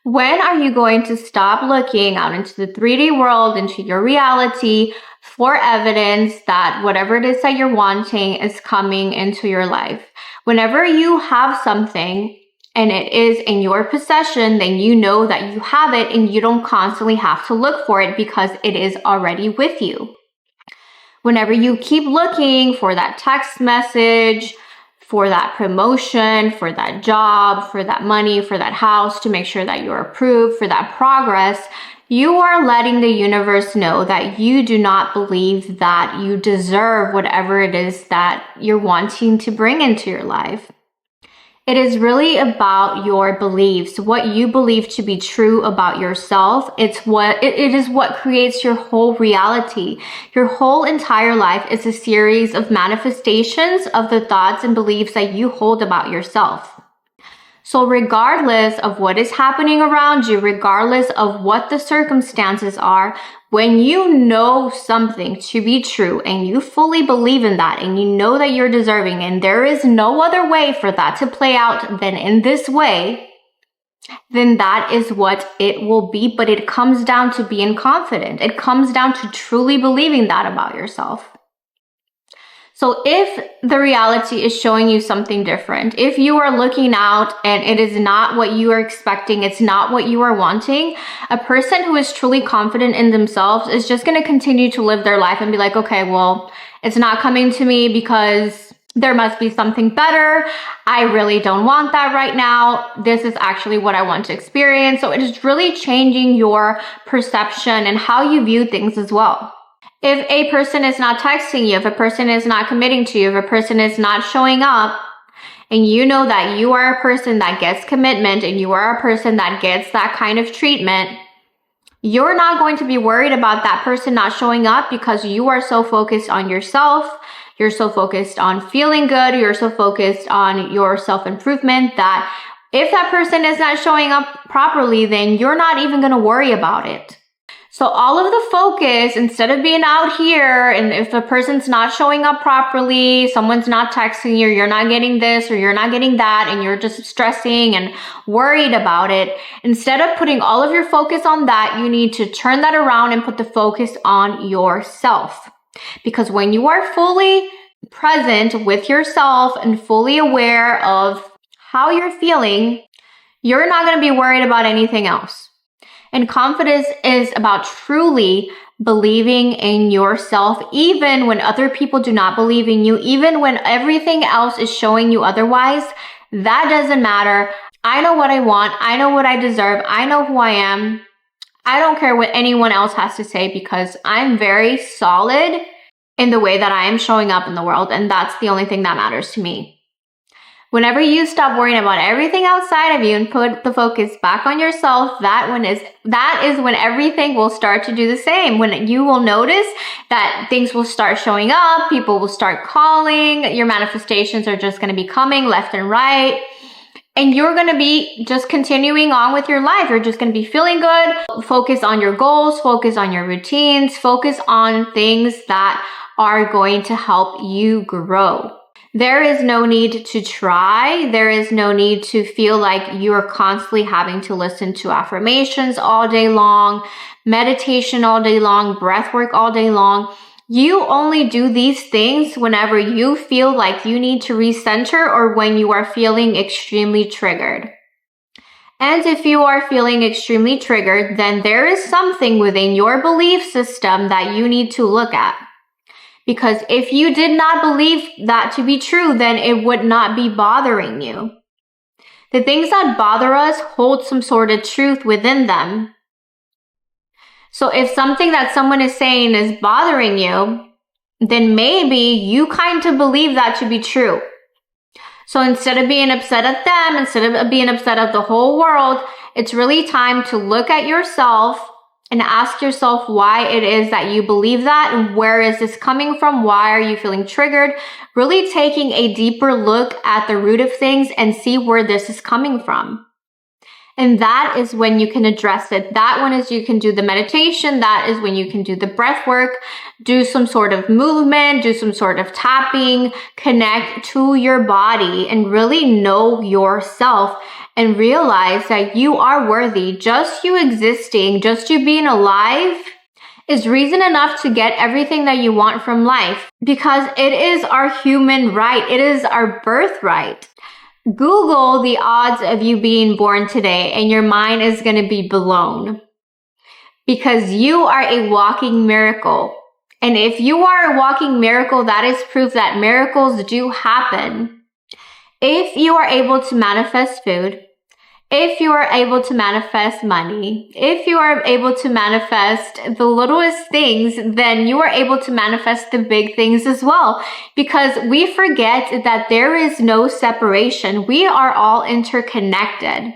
When are you going to stop looking out into the 3D world, into your reality, for evidence that whatever it is that you're wanting is coming into your life? Whenever you have something and it is in your possession, then you know that you have it and you don't constantly have to look for it because it is already with you. Whenever you keep looking for that text message, for that promotion, for that job, for that money, for that house, to make sure that you're approved, for that progress, you are letting the universe know that you do not believe that you deserve whatever it is that you're wanting to bring into your life. It is really about your beliefs, what you believe to be true about yourself. It is what creates your whole reality. Your whole entire life is a series of manifestations of the thoughts and beliefs that you hold about yourself. So regardless of what is happening around you, regardless of what the circumstances are, when you know something to be true and you fully believe in that and you know that you're deserving and there is no other way for that to play out than in this way, then that is what it will be. But it comes down to being confident. It comes down to truly believing that about yourself. So if the reality is showing you something different, if you are looking out and it is not what you are expecting, it's not what you are wanting, a person who is truly confident in themselves is just going to continue to live their life and be like, okay, well, it's not coming to me because there must be something better. I really don't want that right now. This is actually what I want to experience. So it is really changing your perception and how you view things as well. If a person is not texting you, if a person is not committing to you, if a person is not showing up, and you know that you are a person that gets commitment and you are a person that gets that kind of treatment, you're not going to be worried about that person not showing up because you are so focused on yourself. You're so focused on feeling good. You're so focused on your self-improvement that if that person is not showing up properly, then you're not even going to worry about it. So all of the focus, instead of being out here, and if a person's not showing up properly, someone's not texting you, you're not getting this or you're not getting that, and you're just stressing and worried about it, instead of putting all of your focus on that, you need to turn that around and put the focus on yourself. Because when you are fully present with yourself and fully aware of how you're feeling, you're not going to be worried about anything else. And confidence is about truly believing in yourself, even when other people do not believe in you, even when everything else is showing you otherwise. That doesn't matter. I know what I want. I know what I deserve. I know who I am. I don't care what anyone else has to say because I'm very solid in the way that I am showing up in the world. And that's the only thing that matters to me. Whenever you stop worrying about everything outside of you and put the focus back on yourself, that is when everything will start to do the same. When you will notice that things will start showing up, people will start calling, your manifestations are just going to be coming left and right. And you're going to be just continuing on with your life. You're just going to be feeling good. Focus on your goals, focus on your routines, focus on things that are going to help you grow. There is no need to try. There is no need to feel like you are constantly having to listen to affirmations all day long, meditation all day long, breath work all day long. You only do these things whenever you feel like you need to recenter or when you are feeling extremely triggered. And if you are feeling extremely triggered, then there is something within your belief system that you need to look at. Because if you did not believe that to be true, then it would not be bothering you. The things that bother us hold some sort of truth within them. So if something that someone is saying is bothering you, then maybe you kind of believe that to be true. So instead of being upset at them, instead of being upset at the whole world, it's really time to look at yourself and ask yourself why it is that you believe that and where is this coming from? Why are you feeling triggered? Really taking a deeper look at the root of things and see where this is coming from. And that is when you can address it. That one is you can do the meditation. That is when you can do the breath work, do some sort of movement, do some sort of tapping, connect to your body and really know yourself and realize that you are worthy. Just you existing, just you being alive is reason enough to get everything that you want from life, because it is our human right. It is our birthright. Google the odds of you being born today and your mind is going to be blown, because you are a walking miracle. And if you are a walking miracle, that is proof that miracles do happen. If you are able to manifest food, if you are able to manifest money, if you are able to manifest the littlest things, then you are able to manifest the big things as well. Because we forget that there is no separation. We are all interconnected.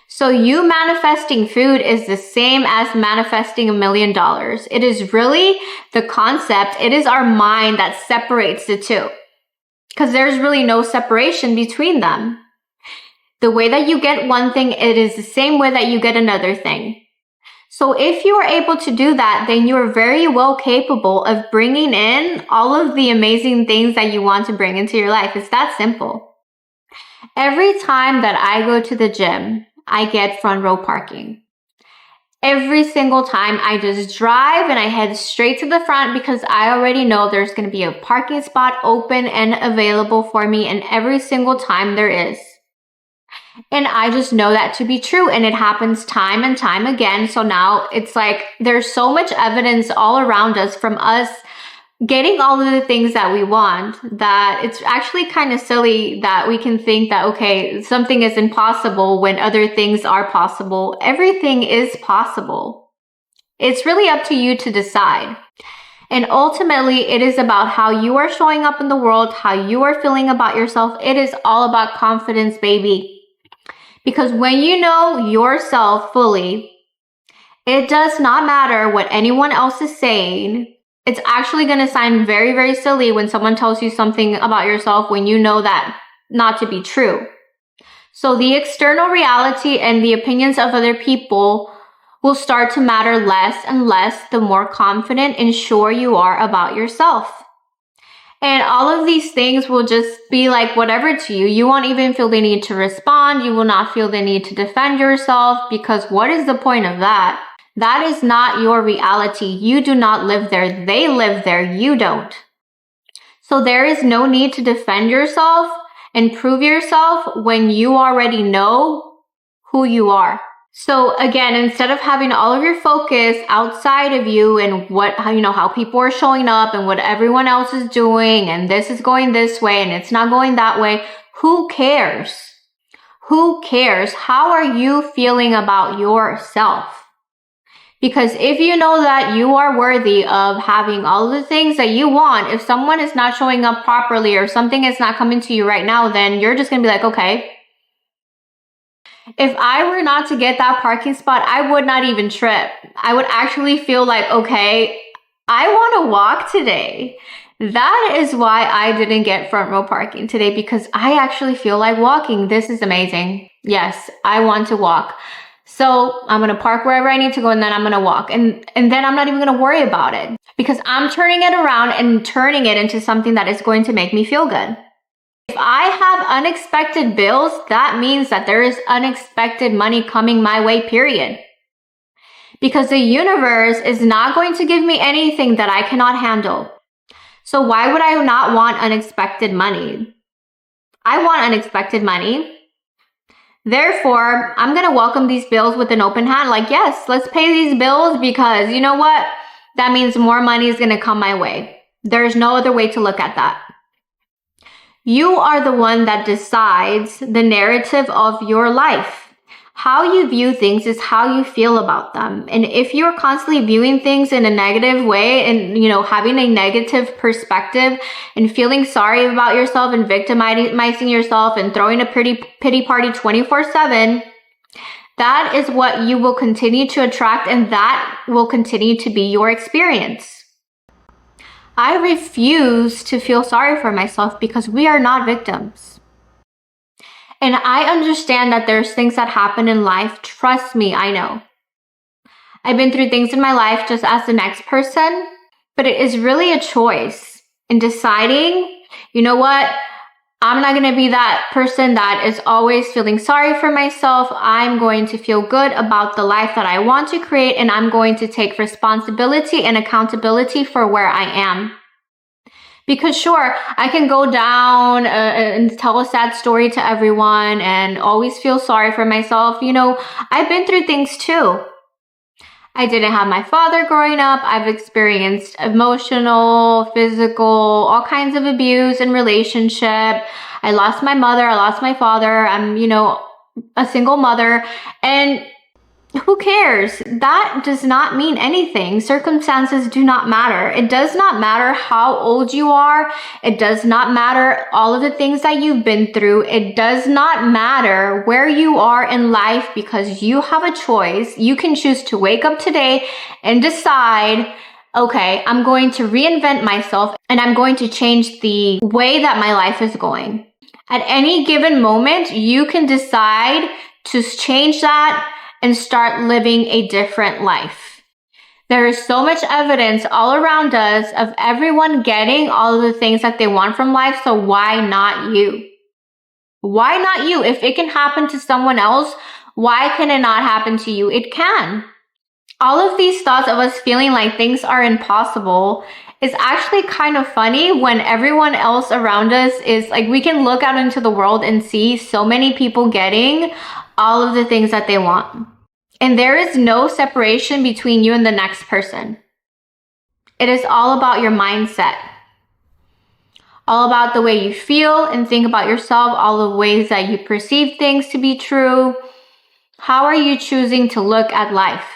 So you manifesting food is the same as manifesting $1 million. It is really the concept. It is our mind that separates the two, because there's really no separation between them. The way that you get one thing, it is the same way that you get another thing. So if you are able to do that, then you are very well capable of bringing in all of the amazing things that you want to bring into your life. It's that simple. Every time that I go to the gym, I get front row parking. Every single time I just drive and I head straight to the front, because I already know there's going to be a parking spot open and available for me, and every single time there is. And I just know that to be true, and it happens time and time again. So now it's like there's so much evidence all around us from us getting all of the things that we want, that it's actually kind of silly that we can think that, okay, something is impossible when other things are possible. Everything is possible. It's really up to you to decide. And ultimately, it is about how you are showing up in the world, how you are feeling about yourself. It is all about confidence, baby. Because when you know yourself fully, it does not matter what anyone else is saying. It's actually going to sound very, very silly when someone tells you something about yourself when you know that not to be true. So the external reality and the opinions of other people will start to matter less and less the more confident and sure you are about yourself. And all of these things will just be like whatever to you. You won't even feel the need to respond. You will not feel the need to defend yourself, because what is the point of that? That is not your reality. You do not live there. They live there. You don't. So there is no need to defend yourself and prove yourself when you already know who you are. So again, instead of having all of your focus outside of you and how people are showing up and what everyone else is doing, and this is going this way and it's not going that way, who cares? Who cares? How are you feeling about yourself? Because if you know that you are worthy of having all the things that you want, if someone is not showing up properly or something is not coming to you right now, then you're just going to be like, okay. If I were not to get that parking spot, I would not even trip. I would actually feel like, okay, I want to walk today. That is why I didn't get front row parking today, because I actually feel like walking. This is amazing. Yes, I want to walk. So I'm going to park wherever I need to go, and then I'm going to walk. And then I'm not even going to worry about it, because I'm turning it around and turning it into something that is going to make me feel good. If I have unexpected bills, that means that there is unexpected money coming my way, period. Because the universe is not going to give me anything that I cannot handle. So why would I not want unexpected money? I want unexpected money. Therefore, I'm going to welcome these bills with an open hand. Like, yes, let's pay these bills, because you know what? That means more money is going to come my way. There's no other way to look at that. You are the one that decides the narrative of your life. How you view things is how you feel about them. And if you're constantly viewing things in a negative way and, having a negative perspective and feeling sorry about yourself and victimizing yourself and throwing a pity party 24/7, that is what you will continue to attract, and that will continue to be your experience. I refuse to feel sorry for myself, because we are not victims. And I understand that there's things that happen in life. Trust me, I know. I've been through things in my life just as the next person, but it is really a choice in deciding, you know what? I'm not going to be that person that is always feeling sorry for myself. I'm going to feel good about the life that I want to create, and I'm going to take responsibility and accountability for where I am. Because sure, I can go down and tell a sad story to everyone and always feel sorry for myself. You know, I've been through things too. I didn't have my father growing up. I've experienced emotional, physical, all kinds of abuse in relationship. I lost my mother. I lost my father. I'm, you know, a single mother. And who cares? That does not mean anything. Circumstances do not matter. It does not matter how old you are. It does not matter all of the things that you've been through. It does not matter where you are in life, because you have a choice. You can choose to wake up today and decide, okay, I'm going to reinvent myself and I'm going to change the way that my life is going. At any given moment, you can decide to change that and start living a different life. There is so much evidence all around us of everyone getting all of the things that they want from life, so why not you? Why not you? If it can happen to someone else, why can it not happen to you? It can. All of these thoughts of us feeling like things are impossible is actually kind of funny when everyone else around us is like, we can look out into the world and see so many people getting all of the things that they want. And there is no separation between you and the next person. It is all about your mindset. All about the way you feel and think about yourself, all the ways that you perceive things to be true. How are you choosing to look at life?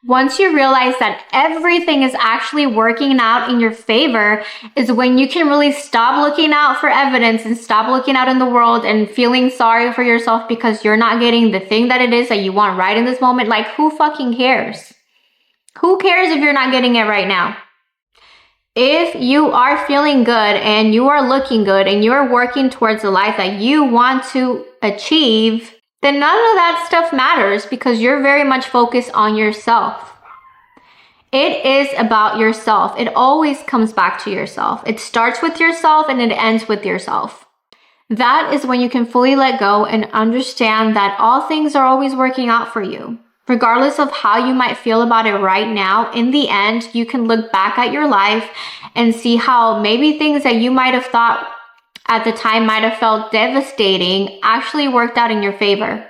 Once you realize that everything is actually working out in your favor is when you can really stop looking out for evidence and stop looking out in the world and feeling sorry for yourself because you're not getting the thing that it is that you want right in this moment. Like, who fucking cares? Who cares if you're not getting it right now? If you are feeling good and you are looking good and you are working towards the life that you want to achieve, then none of that stuff matters because you're very much focused on yourself. It is about yourself. It always comes back to yourself. It starts with yourself and it ends with yourself. That is when you can fully let go and understand that all things are always working out for you. Regardless of how you might feel about it right now, in the end, you can look back at your life and see how maybe things that you might have thought at the time might have felt devastating actually worked out in your favor.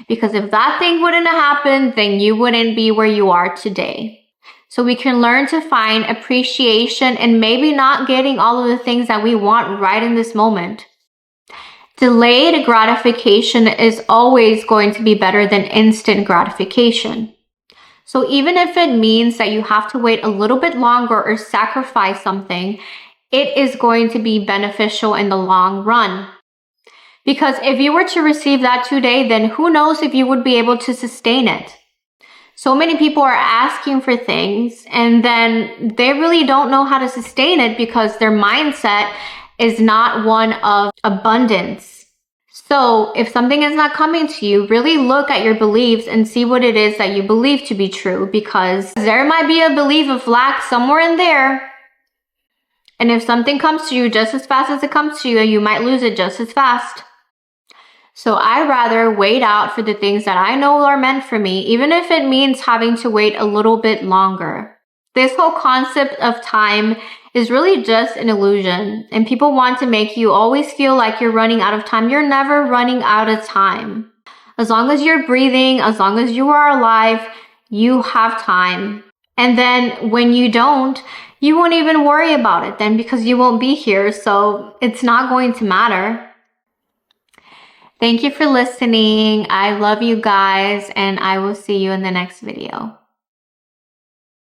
Because if that thing wouldn't have happened, then you wouldn't be where you are today. So we can learn to find appreciation and maybe not getting all of the things that we want right in this moment. Delayed gratification is always going to be better than instant gratification. So even if it means that you have to wait a little bit longer or sacrifice something, it is going to be beneficial in the long run. Because if you were to receive that today, then who knows if you would be able to sustain it. So many people are asking for things and then they really don't know how to sustain it because their mindset is not one of abundance. So if something is not coming to you, really look at your beliefs and see what it is that you believe to be true, because there might be a belief of lack somewhere in there. And if something comes to you just as fast as it comes to you, you might lose it just as fast. So I'd rather wait out for the things that I know are meant for me, even if it means having to wait a little bit longer. This whole concept of time is really just an illusion, and people want to make you always feel like you're running out of time. You're never running out of time. As long as you're breathing, as long as you are alive, you have time. And then when you don't, you won't even worry about it then because you won't be here, so it's not going to matter. Thank you for listening. I love you guys, and I will see you in the next video.